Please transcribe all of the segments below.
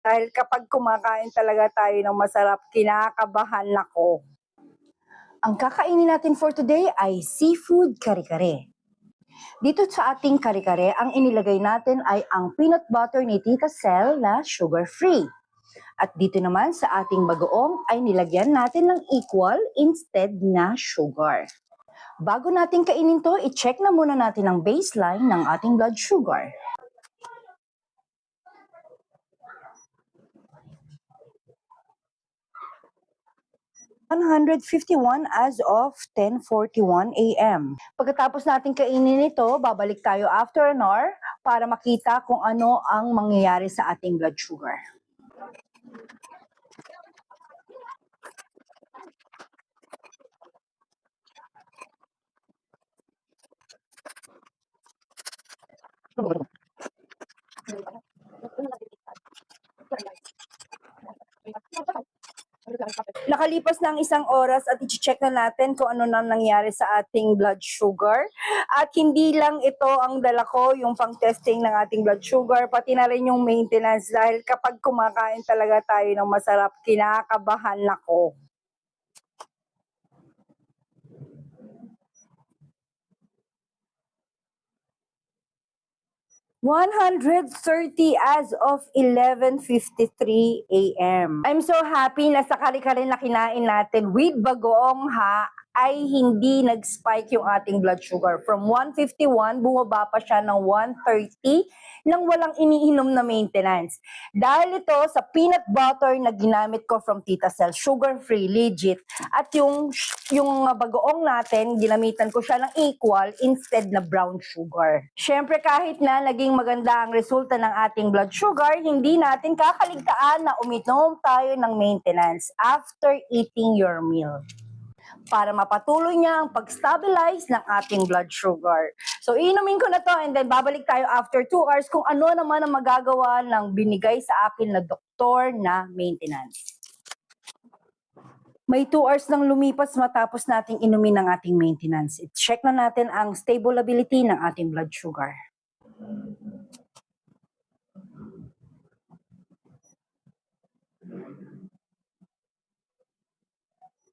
Dahil kapag kumakain talaga tayo ng masarap, kinakabahan ako. Ang kakainin natin for today ay seafood kare-kare. Dito sa ating kare-kare, ang inilagay natin ay ang peanut butter ni Tita Cel na sugar-free. At dito naman sa ating bagoong ay nilagyan natin ng equal instead na sugar. Bago natin kainin to, i-check na muna natin ang baseline ng ating blood sugar. (151 as of 10:41 a.m. Pagkatapos natin kainin ito, babalik tayo after an hour para makita kung ano ang mangyayari sa ating blood sugar. Nakalipas na ang isang oras at i-check na natin kung ano na nangyari sa ating blood sugar. At hindi lang ito ang dala ko, yung pang-testing ng ating blood sugar, pati na rin yung maintenance dahil kapag kumakain talaga tayo ng masarap, kinakabahan ako. (130 as of 11:53 a.m. I'm so happy na sa kare-kare na kinain natin with bagoong ay hindi nag-spike yung ating blood sugar. From 151, bumaba pa siya ng 130 nang walang iniinom na maintenance. Dahil ito sa peanut butter na ginamit ko from Tita Cel, sugar-free, legit. At yung bagoong natin, ginamitan ko siya ng equal instead na brown sugar. Siyempre kahit na naging maganda ang resulta ng ating blood sugar, hindi natin kakaligtaan na uminom tayo ng maintenance after eating your meal para mapatuloy niya ang pag-stabilize ng ating blood sugar. So, inumin ko na to and then babalik tayo after 2 hours kung ano naman ang magagawa ng binigay sa akin na doktor na maintenance. May 2 hours nang lumipas matapos nating inumin ang ating maintenance. I-check na natin ang stability ng ating blood sugar.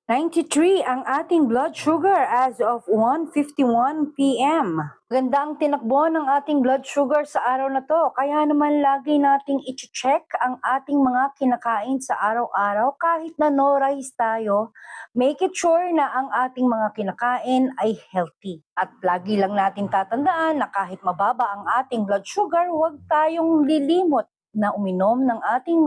(93 ang ating blood sugar as of 1:51 p.m. Ganda ang tinakbo ng ating blood sugar sa araw na to, kaya naman lagi nating i-check ang ating mga kinakain sa araw-araw kahit na no rice tayo. Make it sure na ang ating mga kinakain ay healthy. At lagi lang natin tatandaan na kahit mababa ang ating blood sugar, huwag tayong lilimot na uminom ng ating